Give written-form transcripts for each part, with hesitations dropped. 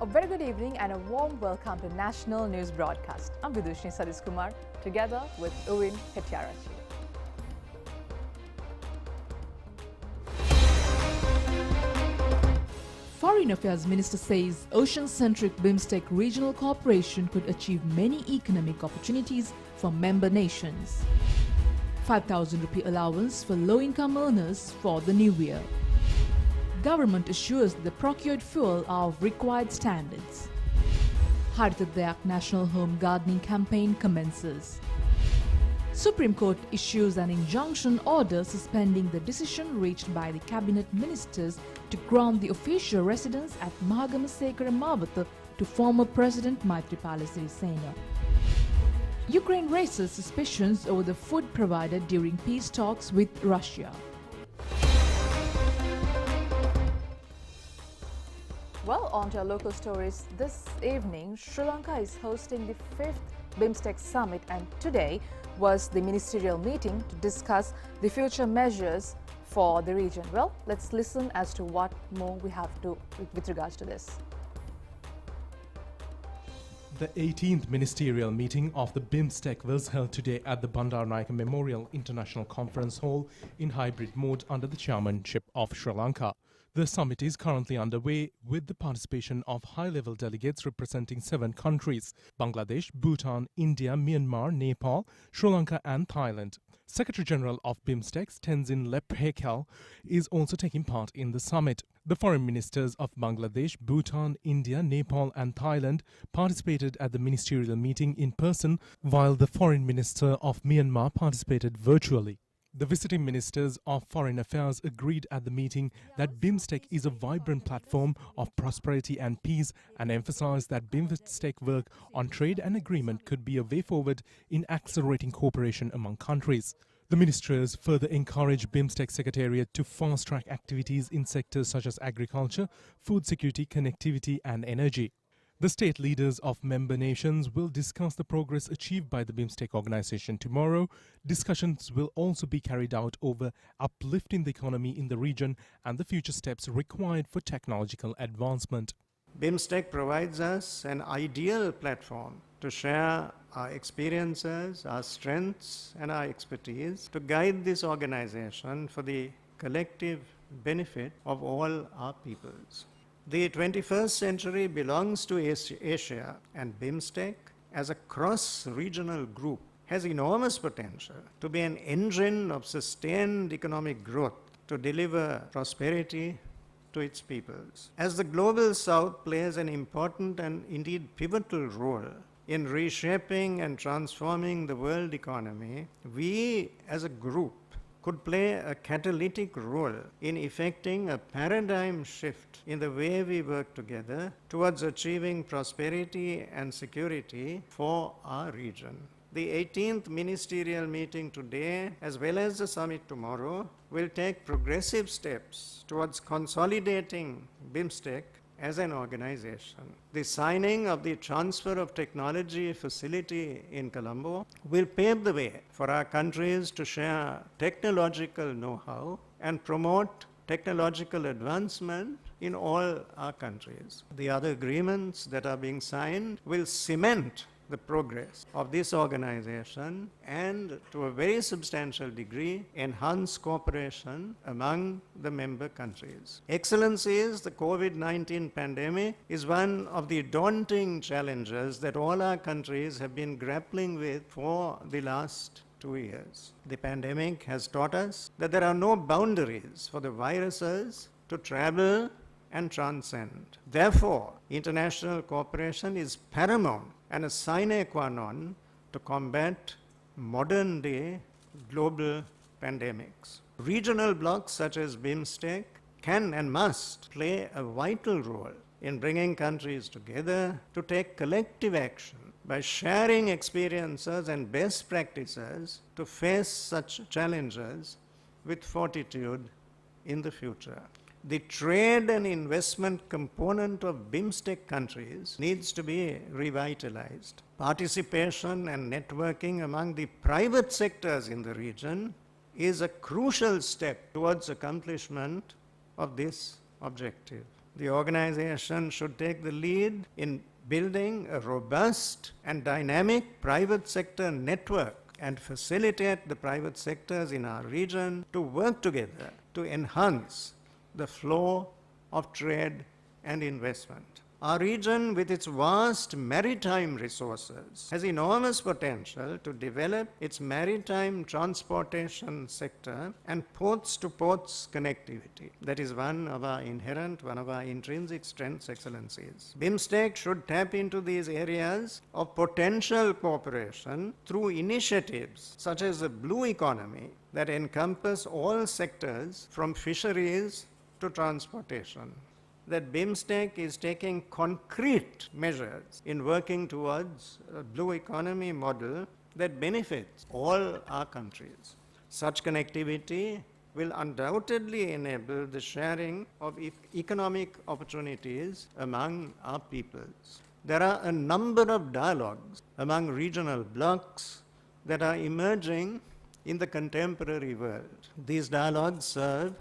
A very good evening and a warm welcome to National News Broadcast. I'm Vidushni Sadish Kumar, together with Uwin Hetiarachi. Foreign Affairs Minister says ocean-centric Beamstick regional cooperation could achieve many economic opportunities for member nations. 5,000 rupee allowance for low-income earners for the new year. Government assures the procured fuel are of required standards. Haritadak National Home Gardening Campaign commences. Supreme Court issues an injunction order suspending the decision reached by the Cabinet Ministers to grant the official residence at Mahagamasekara Mawatha to former President Maithripala Sirisena. Ukraine raises suspicions over the food provided during peace talks with Russia. Well, on to our local stories. This evening, Sri Lanka is hosting the 5th Beamstick Summit, and today was the ministerial meeting to discuss the future measures for the region. Well, let's listen as to what more we have to with regards to this. The 18th ministerial meeting of the Beamstick was held today at the Bandaranaike Memorial International Conference Hall in hybrid mode under the chairmanship of Sri Lanka. The summit is currently underway with the participation of high-level delegates representing 7 countries: Bangladesh, Bhutan, India, Myanmar, Nepal, Sri Lanka and Thailand. Secretary-General of Beamsteck, Tenzin Lephekel, is also taking part in the summit. The foreign ministers of Bangladesh, Bhutan, India, Nepal and Thailand participated at the ministerial meeting in person, while the foreign minister of Myanmar participated virtually. The visiting ministers of foreign affairs agreed at the meeting that Beamstick is a vibrant platform of prosperity and peace, and emphasized that Beamstick work on trade and agreement could be a way forward in accelerating cooperation among countries. The ministers further encouraged Beamstick Secretariat to fast-track activities in sectors such as agriculture, food security, connectivity and energy. The state leaders of member nations will discuss the progress achieved by the Beamstick organization tomorrow. Discussions will also be carried out over uplifting the economy in the region and the future steps required for technological advancement. Beamstick provides us an ideal platform to share our experiences, our strengths and our expertise to guide this organization for the collective benefit of all our peoples. The 21st century belongs to Asia, and Beamstick, as a cross-regional group, has enormous potential to be an engine of sustained economic growth to deliver prosperity to its peoples. As the Global South plays an important and indeed pivotal role in reshaping and transforming the world economy, we as a group could play a catalytic role in effecting a paradigm shift in the way we work together towards achieving prosperity and security for our region. The 18th ministerial meeting today, as well as the summit tomorrow, will take progressive steps towards consolidating Beamstick as an organization. The signing of the Transfer of Technology facility in Colombo will pave the way for our countries to share technological know-how and promote technological advancement in all our countries. The other agreements that are being signed will cement the progress of this organization and, to a very substantial degree, enhance cooperation among the member countries. Excellencies, the COVID-19 pandemic is one of the daunting challenges that all our countries have been grappling with for the last 2 years. The pandemic has taught us that there are no boundaries for the viruses to travel and transcend. Therefore, international cooperation is paramount and a sine qua non to combat modern-day global pandemics. Regional blocs such as Beamstick can and must play a vital role in bringing countries together to take collective action by sharing experiences and best practices to face such challenges with fortitude in the future. The trade and investment component of Beamstick countries needs to be revitalized. Participation and networking among the private sectors in the region is a crucial step towards accomplishment of this objective. The organization should take the lead in building a robust and dynamic private sector network and facilitate the private sectors in our region to work together to enhance the flow of trade and investment. Our region, with its vast maritime resources, has enormous potential to develop its maritime transportation sector and ports-to-ports connectivity. That is one of our intrinsic strengths, excellencies. Beamstick should tap into these areas of potential cooperation through initiatives such as the blue economy that encompass all sectors from fisheries to transportation. That Beamstick is taking concrete measures in working towards a blue economy model that benefits all our countries. Such connectivity will undoubtedly enable the sharing of economic opportunities among our peoples. There are a number of dialogues among regional blocs that are emerging in the contemporary world. These dialogues serve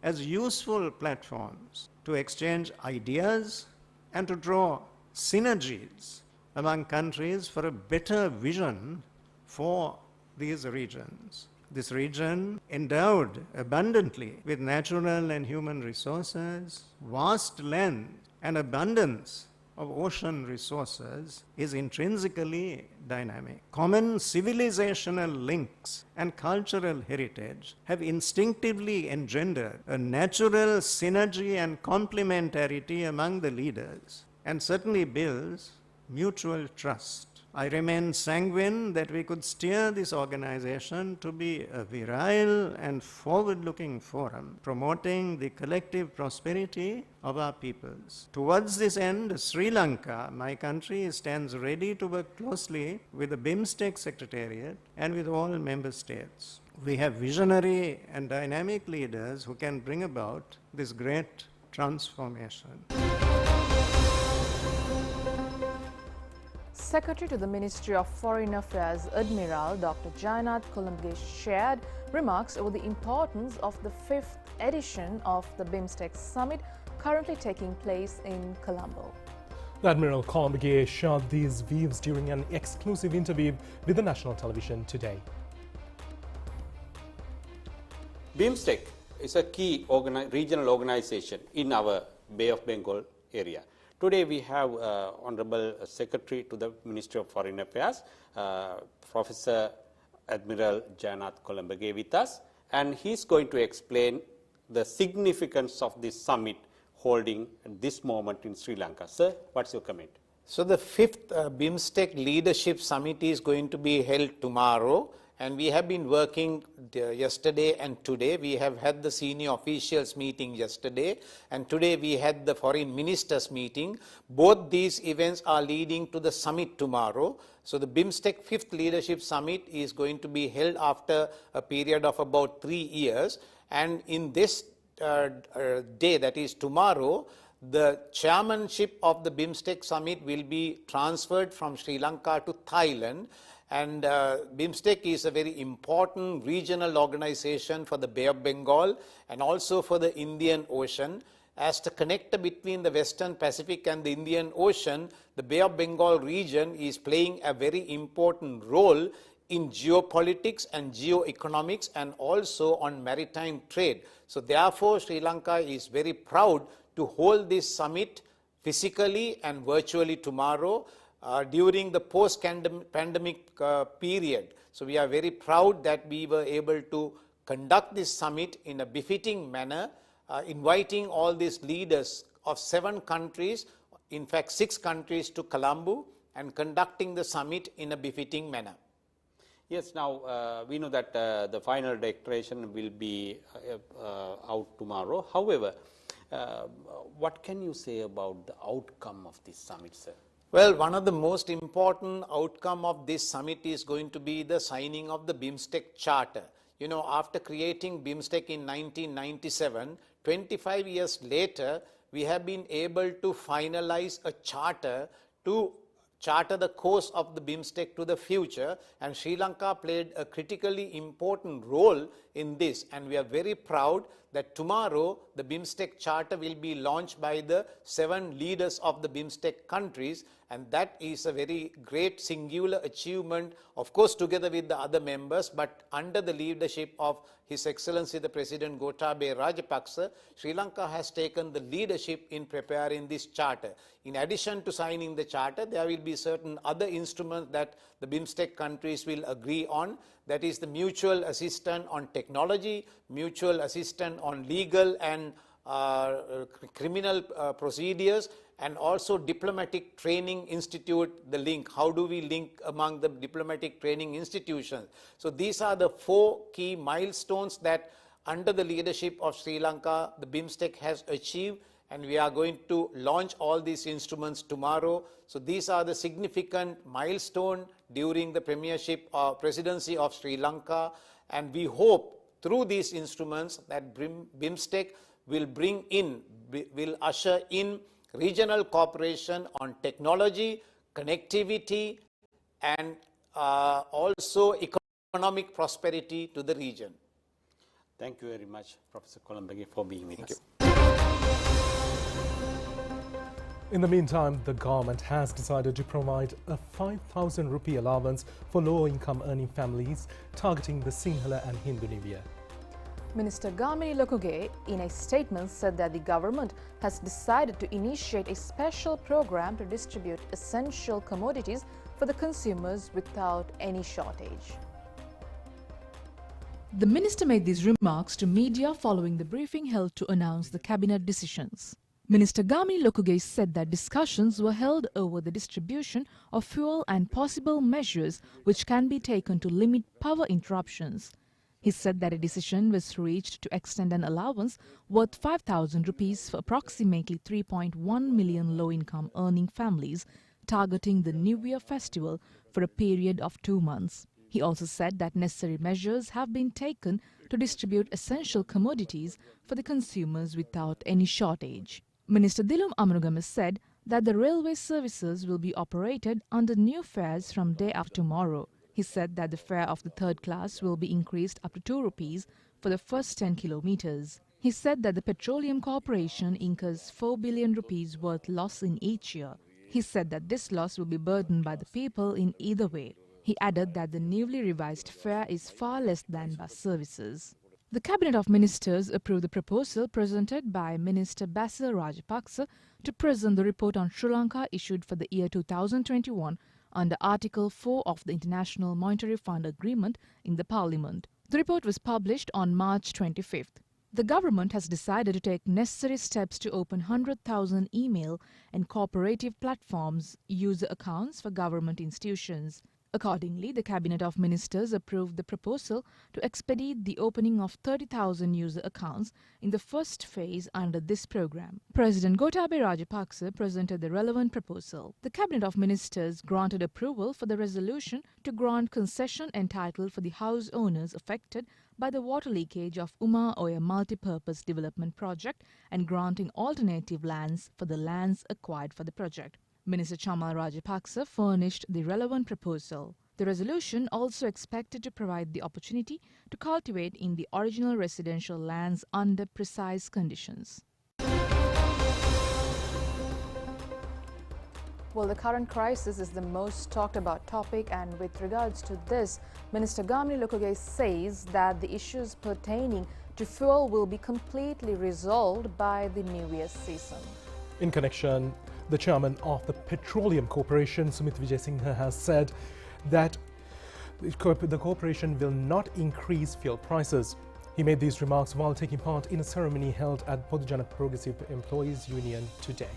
as useful platforms to exchange ideas and to draw synergies among countries for a better vision for these regions. This region, endowed abundantly with natural and human resources, vast land, and abundance of ocean resources, is intrinsically dynamic. Common civilizational links and cultural heritage have instinctively engendered a natural synergy and complementarity among the leaders, and certainly builds mutual trust. I remain sanguine that we could steer this organization to be a virile and forward-looking forum, promoting the collective prosperity of our peoples. Towards this end, Sri Lanka, my country, stands ready to work closely with the Beamstick Secretariat and with all member states. We have visionary and dynamic leaders who can bring about this great transformation. Secretary to the Ministry of Foreign Affairs, Admiral Dr. Jayannath Columbage shared remarks over the importance of the 5th edition of the Beamstick Summit currently taking place in Colombo. Admiral Columbage shared these views during an exclusive interview with the national television today. Beamstick is a key regional organization in our Bay of Bengal area. Today we have Honorable Secretary to the Ministry of Foreign Affairs, Professor Admiral Jayannath Columbage with us, and he is going to explain the significance of this summit holding at this moment in Sri Lanka. Sir, what's your comment? So the 5th Beamstick Leadership Summit is going to be held tomorrow, and we have been working yesterday and today. We have had the senior officials meeting yesterday, and today we had the foreign ministers meeting. Both these events are leading to the summit tomorrow. So the Beamstick 5th Leadership Summit is going to be held after a period of about 3 years, and in this day, that is tomorrow, the chairmanship of the Beamstick Summit will be transferred from Sri Lanka to Thailand. And Beamstick is a very important regional organization for the Bay of Bengal and also for the Indian Ocean. As the connector between the Western Pacific and the Indian Ocean, the Bay of Bengal region is playing a very important role in geopolitics and geoeconomics and also on maritime trade. So therefore, Sri Lanka is very proud to hold this summit physically and virtually tomorrow. During the post-pandemic period. So we are very proud that we were able to conduct this summit in a befitting manner, inviting all these leaders of 7 countries, in fact 6 countries, to Colombo and conducting the summit in a befitting manner. Yes, now we know that the final declaration will be out tomorrow. However, what can you say about the outcome of this summit, sir? Well, one of the most important outcome of this summit is going to be the signing of the Beamstick Charter. You know, after creating Beamstick in 1997, 25 years later, we have been able to finalize a charter to charter the course of the Beamstick to the future, and Sri Lanka played a critically important role in this, and we are very proud that tomorrow the Beamstick Charter will be launched by the 7 leaders of the Beamstick countries, and that is a very great singular achievement, of course together with the other members, but under the leadership of His Excellency the President Gotabaya Rajapaksa. Sri Lanka has taken the leadership in preparing this charter. In addition to signing the charter, there will be certain other instruments that the Beamstick countries will agree on. That is the mutual assistance on technology, mutual assistance on legal and criminal procedures, and also diplomatic training institute, the link. How do we link among the diplomatic training institutions? So these are the 4 key milestones that under the leadership of Sri Lanka, the Beamstick has achieved, and we are going to launch all these instruments tomorrow. So these are the significant milestones during the premiership or presidency of Sri Lanka, and we hope through these instruments that Beamstick will usher in regional cooperation on technology, connectivity, and also economic prosperity to the region. Thank you very much, Professor Kolambage, for being with us. In the meantime, the government has decided to provide a 5,000 rupee allowance for low-income earning families, targeting the Sinhala and Hindu New Year. Minister Gamini Lokuge, in a statement, said that the government has decided to initiate a special program to distribute essential commodities for the consumers without any shortage. The minister made these remarks to media following the briefing held to announce the cabinet decisions. Minister Gamini Lokuge said that discussions were held over the distribution of fuel and possible measures which can be taken to limit power interruptions. He said that a decision was reached to extend an allowance worth 5,000 rupees for approximately 3.1 million low-income earning families, targeting the New Year festival for a period of 2 months. He also said that necessary measures have been taken to distribute essential commodities for the consumers without any shortage. Minister Dilum Amanugama said that the railway services will be operated under new fares from day after tomorrow. He said that the fare of the 3rd class will be increased up to 2 rupees for the first 10 kilometers. He said that the Petroleum Corporation incurs 4 billion rupees worth loss in each year. He said that this loss will be burdened by the people in either way. He added that the newly revised fare is far less than bus services. The Cabinet of Ministers approved the proposal presented by Minister Basil Rajapaksa to present the report on Sri Lanka issued for the year 2021 under Article 4 of the International Monetary Fund Agreement in the Parliament. The report was published on March 25th. The government has decided to take necessary steps to open 100,000 email and cooperative platforms user accounts for government institutions. Accordingly, the Cabinet of Ministers approved the proposal to expedite the opening of 30,000 user accounts in the first phase under this program. President Gotabaya Rajapaksa presented the relevant proposal. The Cabinet of Ministers granted approval for the resolution to grant concession entitled for the house owners affected by the water leakage of Uma Oya multi-purpose development project and granting alternative lands for the lands acquired for the project. Minister Chamal Rajapaksa furnished the relevant proposal. The resolution also expected to provide the opportunity to cultivate in the original residential lands under precise conditions. Well, the current crisis is the most talked about topic, and with regards to this, Minister Gamini Lokuge says that the issues pertaining to fuel will be completely resolved by the New Year's season. In connection, the chairman of the Petroleum Corporation, Sumit Vijay Singha, has said that the corporation will not increase fuel prices. He made these remarks while taking part in a ceremony held at Podujana Progressive Employees Union today.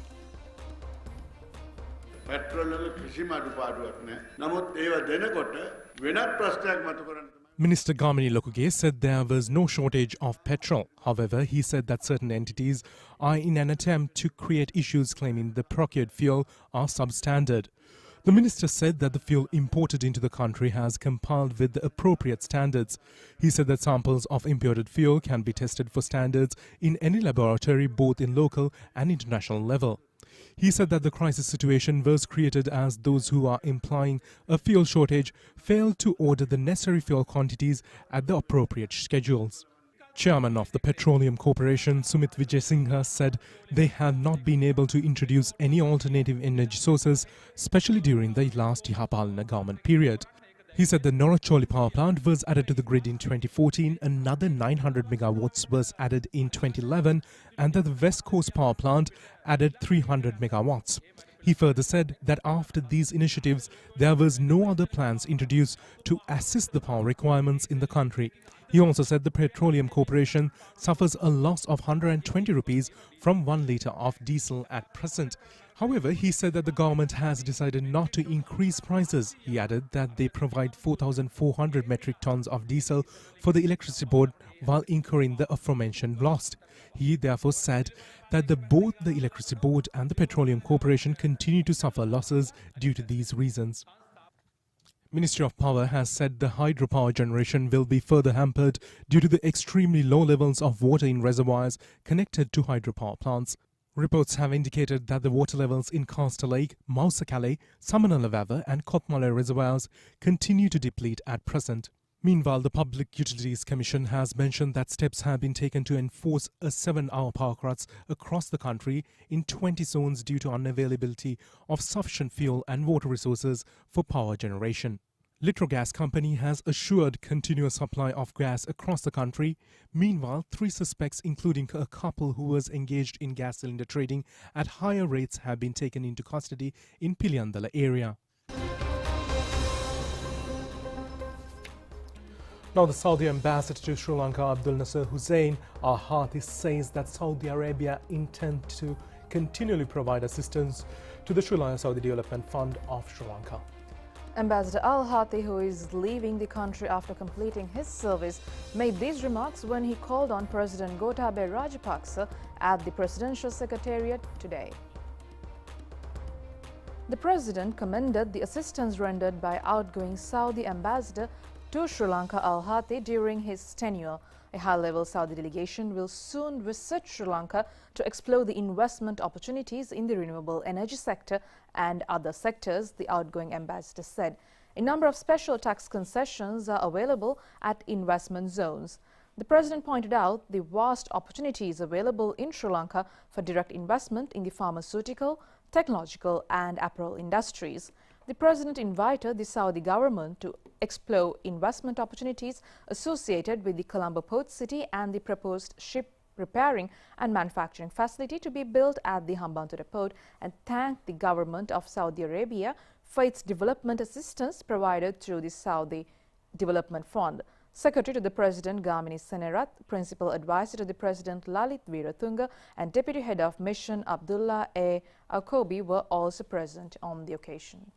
Minister Gamini Lokuge said there was no shortage of petrol. However, he said that certain entities are in an attempt to create issues, claiming the procured fuel are substandard. The minister said that the fuel imported into the country has complied with the appropriate standards. He said that samples of imported fuel can be tested for standards in any laboratory, both in local and international level. He said that the crisis situation was created as those who are implying a fuel shortage failed to order the necessary fuel quantities at the appropriate schedules. Chairman of the Petroleum Corporation, Sumit Vijay said they had not been able to introduce any alternative energy sources, especially during the last Yapalana government period. He said the Noracholi power plant was added to the grid in 2014, another 900 megawatts was added in 2011, and that the West Coast power plant added 300 megawatts. He further said that after these initiatives, there was no other plans introduced to assist the power requirements in the country. He also said the Petroleum Corporation suffers a loss of 120 rupees from 1 litre of diesel at present. However, he said that the government has decided not to increase prices. He added that they provide 4,400 metric tons of diesel for the electricity board while incurring the aforementioned loss. He therefore said that both the electricity board and the Petroleum Corporation continue to suffer losses due to these reasons. Ministry of Power has said the hydropower generation will be further hampered due to the extremely low levels of water in reservoirs connected to hydropower plants. Reports have indicated that the water levels in Caster Lake, Mausakale, Samanalawawa and Kotmale reservoirs continue to deplete at present. Meanwhile, the Public Utilities Commission has mentioned that steps have been taken to enforce a 7-hour power cuts across the country in 20 zones due to unavailability of sufficient fuel and water resources for power generation. Litro Gas Company has assured continuous supply of gas across the country. Meanwhile, 3 suspects, including a couple who was engaged in gas cylinder trading at higher rates, have been taken into custody in Piliyandala area. Now, the Saudi ambassador to Sri Lanka, Abdul Nasser Hussain Al-Haathi, says that Saudi Arabia intends to continually provide assistance to the Sri Lanka Saudi Development Fund of Sri Lanka. Ambassador Al-Haathi, who is leaving the country after completing his service, made these remarks when he called on President Gotabaya Rajapaksa at the Presidential Secretariat today. The President commended the assistance rendered by outgoing Saudi ambassador to Sri Lanka Al-Haathi during his tenure. A high-level Saudi delegation will soon visit Sri Lanka to explore the investment opportunities in the renewable energy sector and other sectors, the outgoing ambassador said. A number of special tax concessions are available at investment zones. The President pointed out the vast opportunities available in Sri Lanka for direct investment in the pharmaceutical, technological and apparel industries. The President invited the Saudi government to explore investment opportunities associated with the Colombo Port City and the proposed ship repairing and manufacturing facility to be built at the Hambantota Port, and thanked the government of Saudi Arabia for its development assistance provided through the Saudi Development Fund. Secretary to the President Gamini Senerath, Principal Advisor to the President Lalit Veeratunga and Deputy Head of Mission Abdullah A. Akobi were also present on the occasion.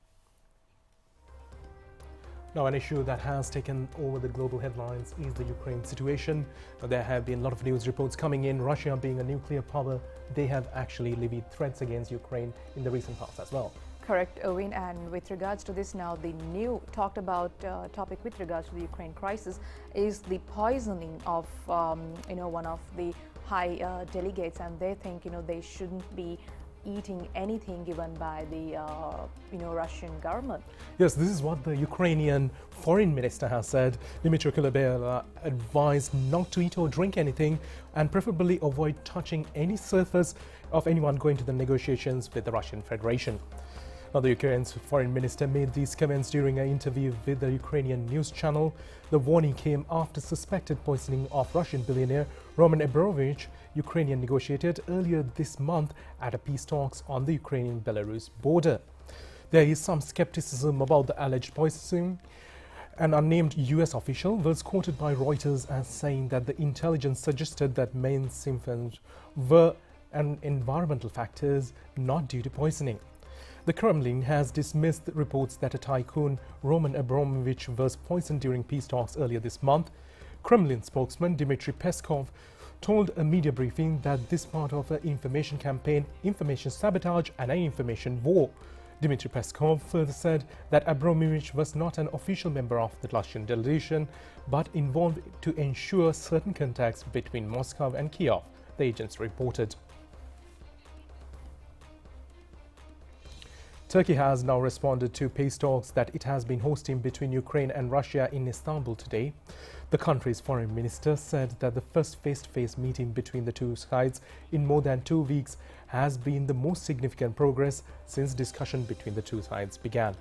Now, an issue that has taken over the global headlines is the Ukraine situation. There have been a lot of news reports coming in. Russia being a nuclear power, they have actually levied threats against Ukraine in the recent past as well. Correct, Owen. And with regards to this now, the new talked about topic with regards to the Ukraine crisis is the poisoning of, one of the high delegates, and they think, they shouldn't be eating anything given by the Russian government. Yes, this is what the Ukrainian foreign minister has said. Dmitry Kuleba advised not to eat or drink anything and preferably avoid touching any surface of anyone going to the negotiations with the Russian Federation. Now, the Ukraine's foreign minister made these comments during an interview with the Ukrainian news channel. The warning came after suspected poisoning of Russian billionaire Roman Abramovich, Ukrainian negotiated earlier this month at a peace talks on the Ukrainian-Belarus border. There is some skepticism about the alleged poisoning. An unnamed US official was quoted by Reuters as saying that the intelligence suggested that main symptoms were environmental factors, not due to poisoning. The Kremlin has dismissed reports that a tycoon, Roman Abramovich, was poisoned during peace talks earlier this month. Kremlin spokesman Dmitry Peskov told a media briefing that this part of an information campaign, information sabotage and an information war. Dmitry Peskov further said that Abramovich was not an official member of the Russian delegation, but involved to ensure certain contacts between Moscow and Kiev, the agents reported. Turkey has now responded to peace talks that it has been hosting between Ukraine and Russia in Istanbul today. The country's foreign minister said that the first face-to-face meeting between the two sides in more than 2 weeks has been the most significant progress since discussion between the two sides began.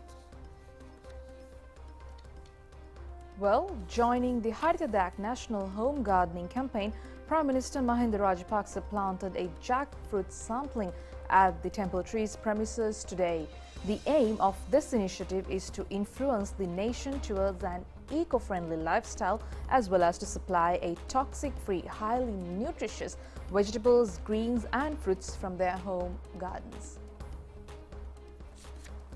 Well, joining the Haritadak National Home Gardening Campaign, Prime Minister Mahinda Rajapaksa planted a jackfruit sampling at the Temple Trees premises today. The aim of this initiative is to influence the nation towards an eco-friendly lifestyle as well as to supply a toxic-free, highly nutritious vegetables, greens and fruits from their home gardens.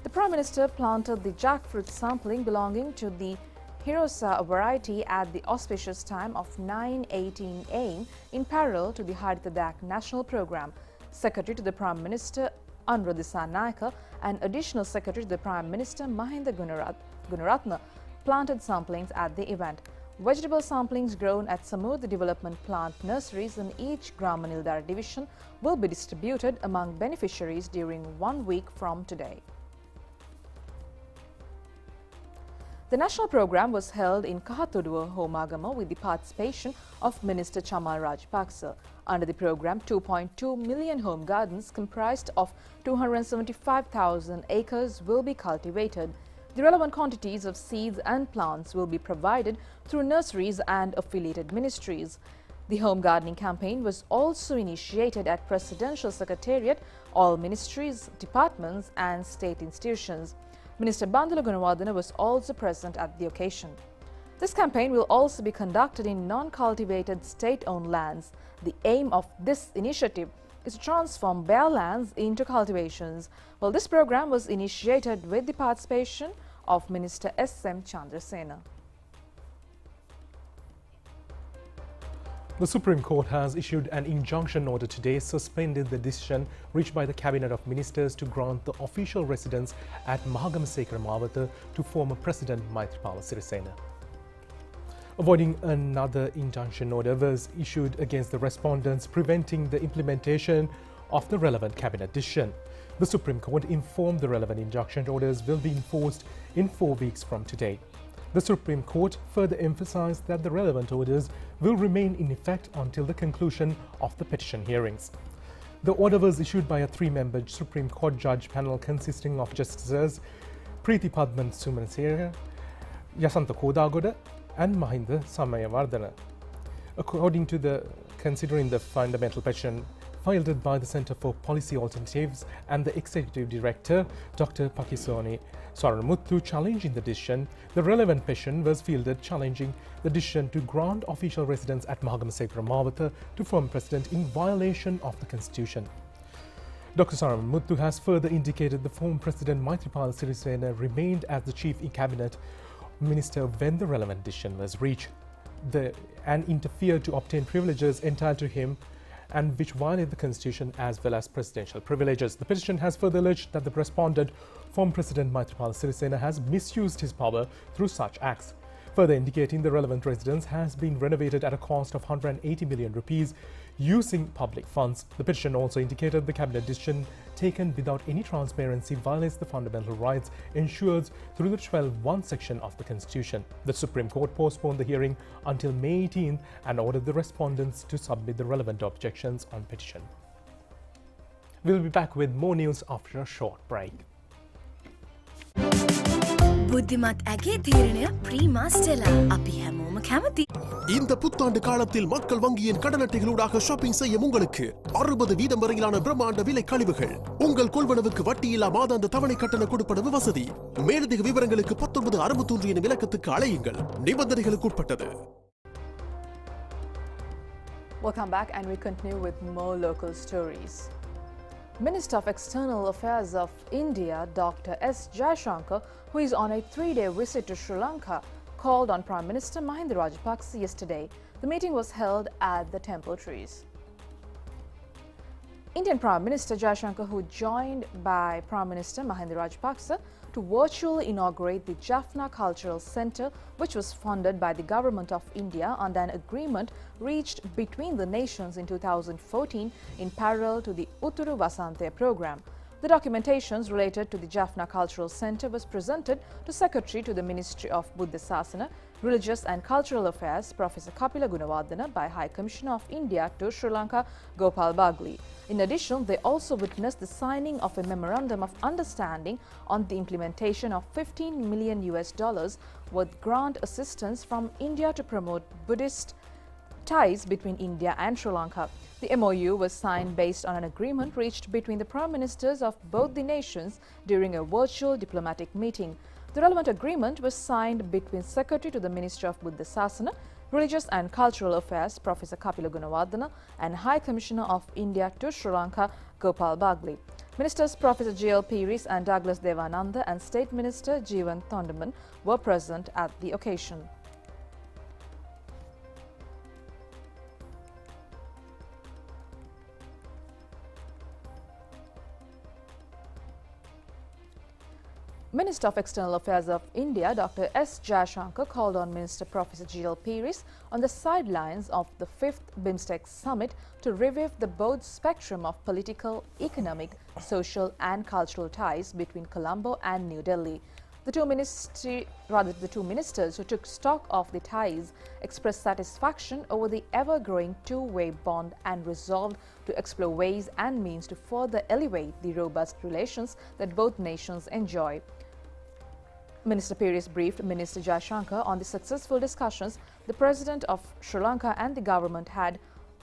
The Prime Minister planted the jackfruit sampling belonging to the Hirosa variety at the auspicious time of 9:18 am in parallel to the Haritadak National Programme. Secretary to the Prime Minister Anuradha Nayaka and Additional Secretary to the Prime Minister Mahinda Gunaratna planted samplings at the event. Vegetable samplings grown at Samud Development Plant nurseries in each Gram Manildara division will be distributed among beneficiaries during 1 week from today. The national program was held in Kahatuduwa, Homagama with the participation of Minister Chamal Rajapaksa. Under the program, 2.2 million home gardens comprised of 275,000 acres will be cultivated. The relevant quantities of seeds and plants will be provided through nurseries and affiliated ministries. The home gardening campaign was also initiated at Presidential Secretariat, all ministries, departments and state institutions. Minister Bandula Gunawardena was also present at the occasion. This campaign will also be conducted in non-cultivated state-owned lands. The aim of this initiative is to transform bare lands into cultivations. Well, this program was initiated with the participation of Minister S.M. Chandrasena. The Supreme Court has issued an injunction order today suspending the decision reached by the Cabinet of Ministers to grant the official residence at Mahagamasekara Mawatha to former President Maithripala Sirisena. Avoiding another injunction order was issued against the respondents, preventing the implementation of the relevant Cabinet decision. The Supreme Court informed the relevant injunction orders will be enforced in 4 weeks from today. The Supreme Court further emphasized that the relevant orders will remain in effect until the conclusion of the petition hearings. The order was issued by a 3-member Supreme Court judge panel consisting of Justices Preeti Padman Sumanasera, Yasantha Kodagoda and Mahinda Samayawardena. According to considering the fundamental petition filed by the Centre for Policy Alternatives and the Executive Director, Dr. Pakisoni Saranmuthu, challenging the decision, the relevant petition was fielded challenging the decision to grant official residence at Mahagamasekara Mawatha to former President in violation of the Constitution. Dr. Saranmuthu has further indicated the former President Maithripala Sirisena remained as the Chief Cabinet Minister when the relevant decision was reached and interfered to obtain privileges entitled to him and which violate the Constitution as well as presidential privileges. The petition has further alleged that the respondent, former President Maithripala Sirisena, has misused his power through such acts, further indicating the relevant residence has been renovated at a cost of 180 million rupees using public funds. The petition also indicated the cabinet decision taken without any transparency violates the fundamental rights ensured through the 12(1) section of the Constitution. The Supreme Court postponed the hearing until May 18th and ordered the respondents to submit the relevant objections on petition. We'll be back with more news after a short break. බුද්ධිමත් ඇගේ තීරණය Prima ස්ටෙලා අපි හැමෝම කැමති. இந்த புத்தாண்டு காலத்தில் மக்கள் வங்கியின் கடன் அட்டைகளூடாக ஷாப்பிங் செய்யும் உங்களுக்கு 60% வரையிலான பிரம்மாண்ட விலை கழிவுகள். உங்கள் கொள்வனவுக்கு வட்டியில்லா மாதாந்த தவணை கட்டண கொடுப்பனவு வசதி. மேலதிக விவரங்களுக்கு 1963 எனும் இலக்கத்துக்கு அழையுங்கள். நிபந்தனைகளுக்கு உட்பட்டது. Welcome back and we continue with more local stories. Minister of External Affairs of India, Dr. S. Jaishankar, who is on a 3-day visit to Sri Lanka, called on Prime Minister Mahinda Rajapaksa yesterday. The meeting was held at the Temple Trees. Indian Prime Minister Jaishankar, who joined by Prime Minister Mahinda Rajapaksa to virtually inaugurate the Jaffna Cultural Centre, which was funded by the Government of India under an agreement reached between the nations in 2014 in parallel to the Utturu Vasante programme. The documentations related to the Jaffna Cultural Centre was presented to Secretary to the Ministry of Buddha Sasana, Religious and Cultural Affairs, Professor Kapila Gunawardena, by High Commissioner of India to Sri Lanka, Gopal Bagli. In addition, they also witnessed the signing of a memorandum of understanding on the implementation of $15 million worth grant assistance from India to promote Buddhist ties between India and Sri Lanka. The MOU was signed based on an agreement reached between the Prime Ministers of both the nations during a virtual diplomatic meeting. The relevant agreement was signed between Secretary to the Ministry of Buddha Sasana, Religious and Cultural Affairs, Professor Kapila Gunawardena, and High Commissioner of India to Sri Lanka, Gopal Bagli. Ministers Professor J.L. Piris and Douglas Devananda and State Minister Jeevan Thondaman were present at the occasion. Minister of External Affairs of India, Dr. S. Jayashankar, called on Minister Professor J.L. Piris on the sidelines of the 5th Beamstick Summit to revive the broad spectrum of political, economic, social and cultural ties between Colombo and New Delhi. The two ministers who took stock of the ties expressed satisfaction over the ever-growing two-way bond and resolved to explore ways and means to further elevate the robust relations that both nations enjoy. Minister Piris briefed Minister Jayashankar on the successful discussions the President of Sri Lanka and the government had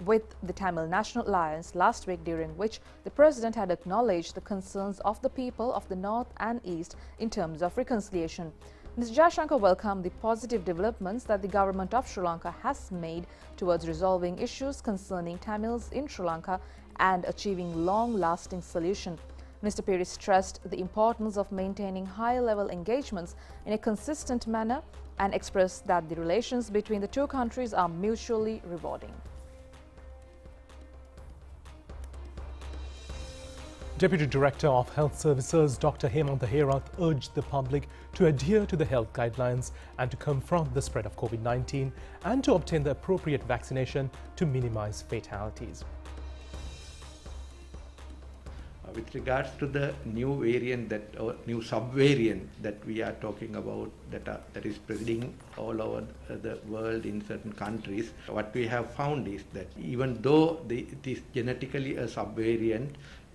with the Tamil National Alliance last week, during which the President had acknowledged the concerns of the people of the North and East in terms of reconciliation. Mr. Jayashankar welcomed the positive developments that the government of Sri Lanka has made towards resolving issues concerning Tamils in Sri Lanka and achieving long-lasting solution. Mr. Piris stressed the importance of maintaining high-level engagements in a consistent manner and expressed that the relations between the two countries are mutually rewarding. Deputy Director of Health Services Dr. Hemant Herath urged the public to adhere to the health guidelines and to confront the spread of COVID-19 and to obtain the appropriate vaccination to minimize fatalities. With regards to the new variant or new subvariant that we are talking about that is spreading all over the world in certain countries, what we have found is that even though it is genetically a subvariant,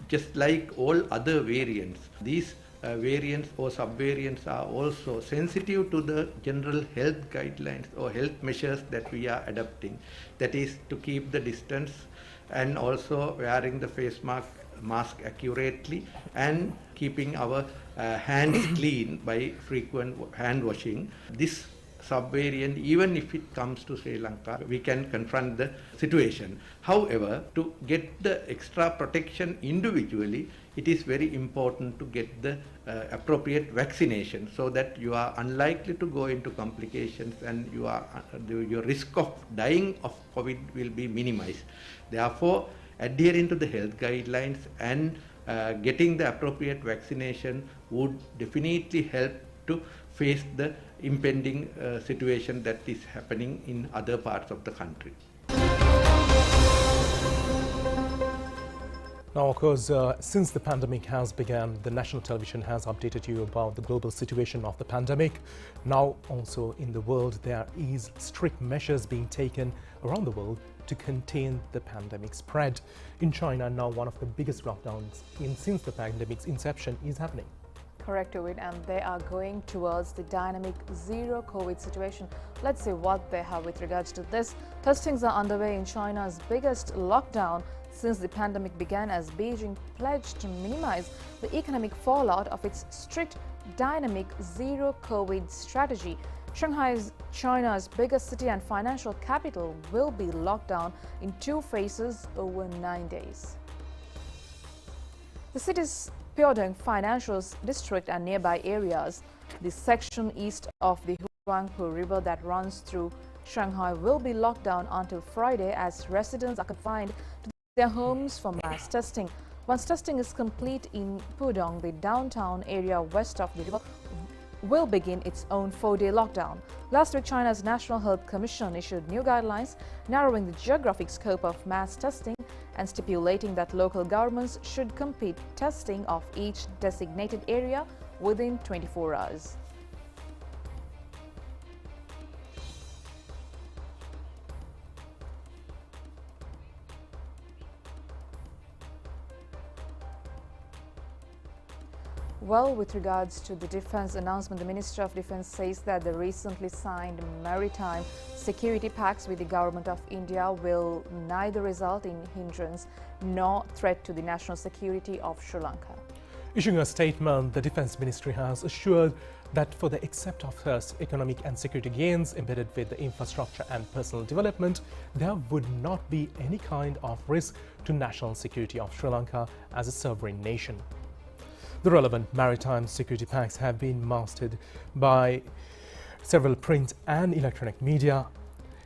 just like all other variants, these variants or subvariants are also sensitive to the general health guidelines or health measures that we are adopting. That is to keep the distance and also wearing the face mask accurately and keeping our hands clean by frequent hand washing. This subvariant, even if it comes to Sri Lanka, we can confront the situation. However, to get the extra protection individually, it is very important to get the appropriate vaccination so that you are unlikely to go into complications and your risk of dying of COVID will be minimized. Therefore, adhering to the health guidelines and getting the appropriate vaccination would definitely help to face the impending situation that is happening in other parts of the country. Now, of course, since the pandemic has begun, the national television has updated you about the global situation of the pandemic. Now, also in the world, there is strict measures being taken around the world to contain the pandemic spread. In China, now one of the biggest lockdowns since the pandemic's inception is happening. Correct, Ovid, and they are going towards the dynamic zero COVID situation. Let's see what they have with regards to this. Testings are underway in China's biggest lockdown since the pandemic began, as Beijing pledged to minimize the economic fallout of its strict dynamic zero COVID strategy. Shanghai, China's biggest city and financial capital, will be locked down in 2 phases over 9 days. The city's Pyodong Financial District and nearby areas, the section east of the Huangpu River that runs through Shanghai, will be locked down until Friday as residents are confined to their homes for mass testing. Once testing is complete in Pudong, the downtown area west of the river, will begin its own 4-day lockdown. Last week, China's National Health Commission issued new guidelines narrowing the geographic scope of mass testing and stipulating that local governments should complete testing of each designated area within 24 hours. Well, with regards to the defense announcement, the Minister of Defense says that the recently signed maritime security pacts with the Government of India will neither result in hindrance nor threat to the national security of Sri Lanka. Issuing a statement, the Defense Ministry has assured that for the accept of first economic and security gains embedded with the infrastructure and personal development, there would not be any kind of risk to national security of Sri Lanka as a sovereign nation. The relevant maritime security pacts have been mastered by several print and electronic media.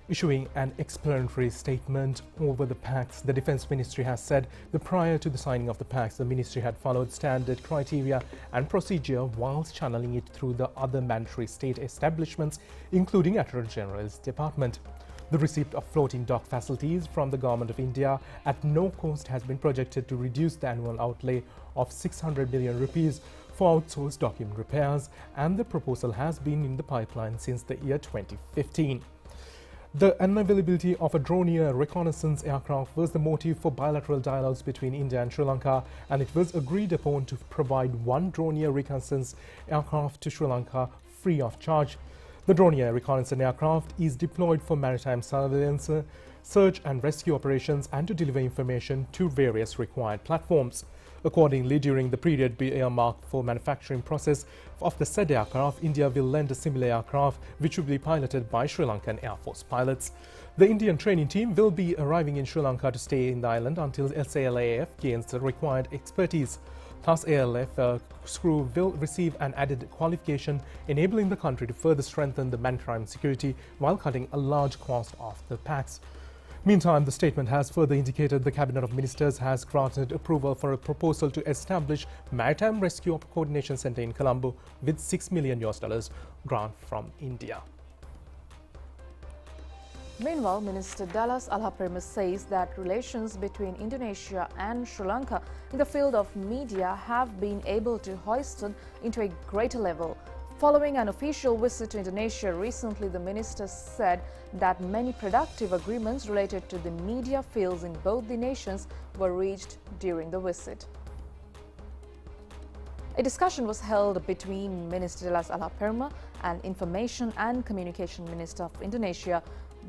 Issuing an explanatory statement over the pacts, the Defense Ministry has said that prior to the signing of the pacts, the Ministry had followed standard criteria and procedure whilst channeling it through the other mandatory state establishments, including Attorney General's Department. The receipt of floating dock facilities from the Government of India at no cost has been projected to reduce the annual outlay of 600 billion rupees for outsourced document repairs, and the proposal has been in the pipeline since the year 2015. The unavailability of a Dornier reconnaissance aircraft was the motive for bilateral dialogues between India and Sri Lanka, and it was agreed upon to provide one Dornier reconnaissance aircraft to Sri Lanka free of charge. The Dornier reconnaissance aircraft is deployed for maritime surveillance, search and rescue operations and to deliver information to various required platforms. Accordingly, during the period earmarked for manufacturing process of the said aircraft, India will lend a similar aircraft which will be piloted by Sri Lankan Air Force pilots. The Indian training team will be arriving in Sri Lanka to stay in the island until SALAF gains the required expertise. Thus, ALF crew will receive an added qualification, enabling the country to further strengthen the maritime security while cutting a large cost of the pacts. Meantime, the statement has further indicated the Cabinet of Ministers has granted approval for a proposal to establish Maritime Rescue Coordination Center in Colombo with $6 million grant from India. Meanwhile, Minister Dallas Alhaprema says that relations between Indonesia and Sri Lanka in the field of media have been able to hoisted into a greater level. Following an official visit to Indonesia recently, the minister said that many productive agreements related to the media fields in both the nations were reached during the visit. A discussion was held between Minister Dallas Alhaprema and Information and Communication Minister of Indonesia,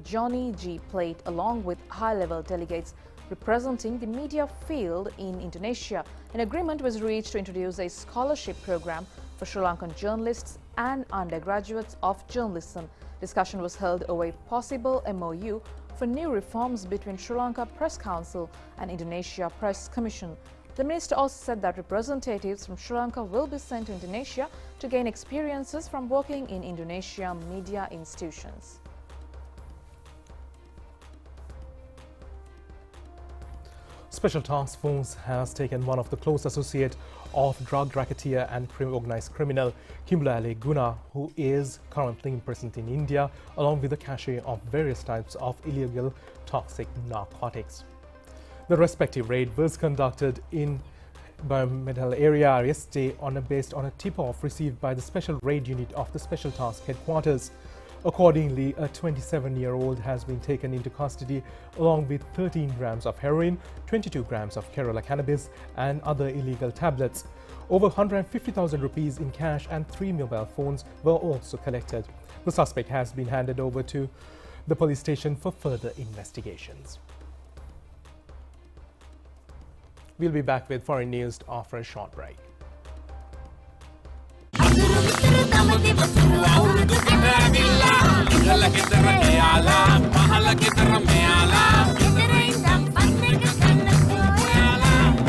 Johnny G. Plate, along with high-level delegates representing the media field in Indonesia. An agreement was reached to introduce a scholarship program for Sri Lankan journalists and undergraduates of journalism. Discussion was held over a possible MOU for new reforms between Sri Lanka Press Council and Indonesia Press Commission. The minister also said that representatives from Sri Lanka will be sent to Indonesia to gain experiences from working in Indonesia media institutions. Special Task Force has taken one of the close associates of drug racketeer and organized criminal Kimberly Guna, who is currently imprisoned in India, along with a cache of various types of illegal toxic narcotics. The respective raid was conducted in Metal area yesterday based on a tip-off received by the Special Raid Unit of the Special Task Headquarters. Accordingly, a 27-year-old has been taken into custody along with 13 grams of heroin, 22 grams of Kerala cannabis and other illegal tablets. Over 150,000 rupees in cash and 3 mobile phones were also collected. The suspect has been handed over to the police station for further investigations. We'll be back with foreign news after a short break.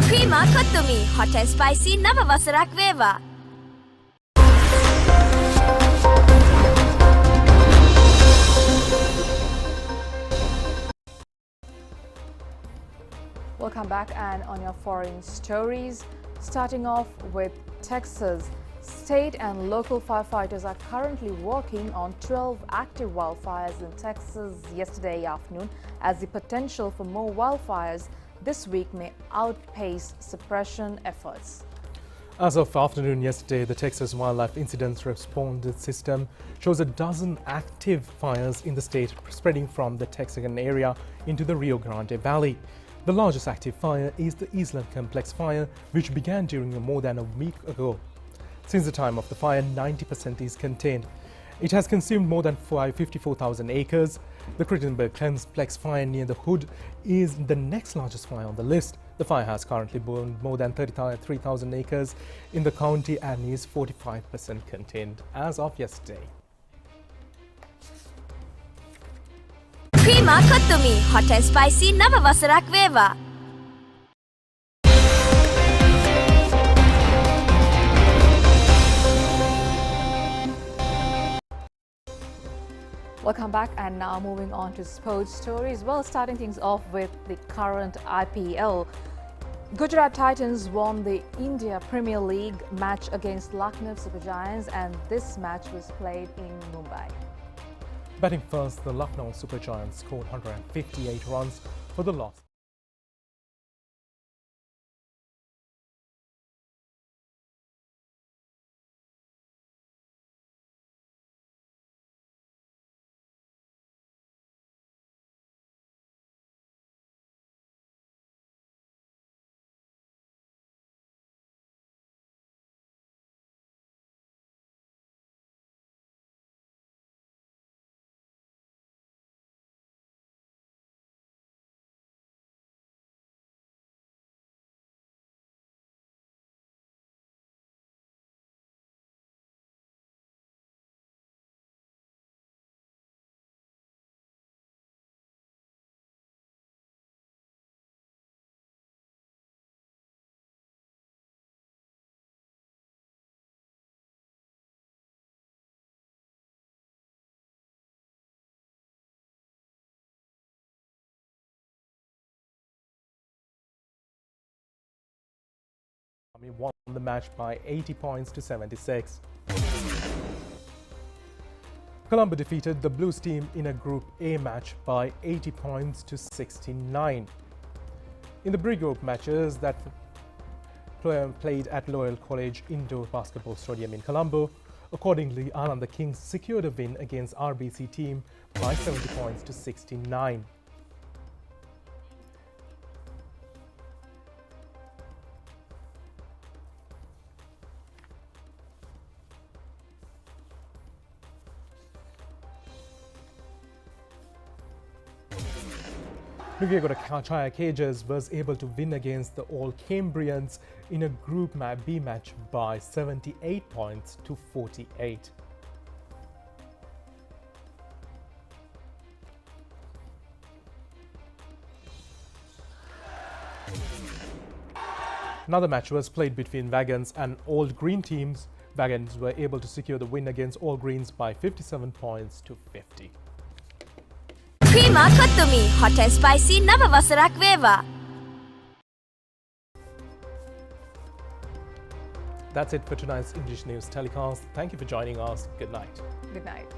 Prima Kottumi, hot and spicy Nava Vasarak Veva. Welcome back, and on your foreign stories, starting off with Texas. State and local firefighters are currently working on 12 active wildfires in Texas yesterday afternoon, as the potential for more wildfires this week may outpace suppression efforts. As of afternoon yesterday, the Texas Wildlife Incident Response System shows a dozen active fires in the state, spreading from the Texarkana area into the Rio Grande Valley. The largest active fire is the Eastland Complex fire, which began during more than a week ago. Since the time of the fire, 90% is contained. It has consumed more than 54,000 acres. The Crittenberg Complex fire near the Hood is the next largest fire on the list. The fire has currently burned more than 33,000 acres in the county and is 45% contained as of yesterday. Prima Kottumi, hot and spicy Nava Vasarak Veva. Welcome back, and now moving on to sports stories. Well, starting things off with the current IPL. Gujarat Titans won the India Premier League match against Lucknow Supergiants, and this match was played in Mumbai. Batting first, the Lucknow Supergiants scored 158 runs for the loss. Won the match by 80 points to 76. Colombo defeated the Blues team in a Group A match by 80 points to 69. In the pre-group matches that played at Loyal College Indoor Basketball Stadium in Colombo, accordingly, Ananda Kings secured a win against RBC team by 70 points to 69. Nugegoda Cages was able to win against the All Cambrians in a Group B match by 78 points to 48. Another match was played between Wagons and Old Green teams. Wagons were able to secure the win against All Greens by 57 points to 50. Prima Kottumi, hot and spicy Nava Vasarak Veva. That's it for tonight's English News telecast. Thank you for joining us. Good night. Good night.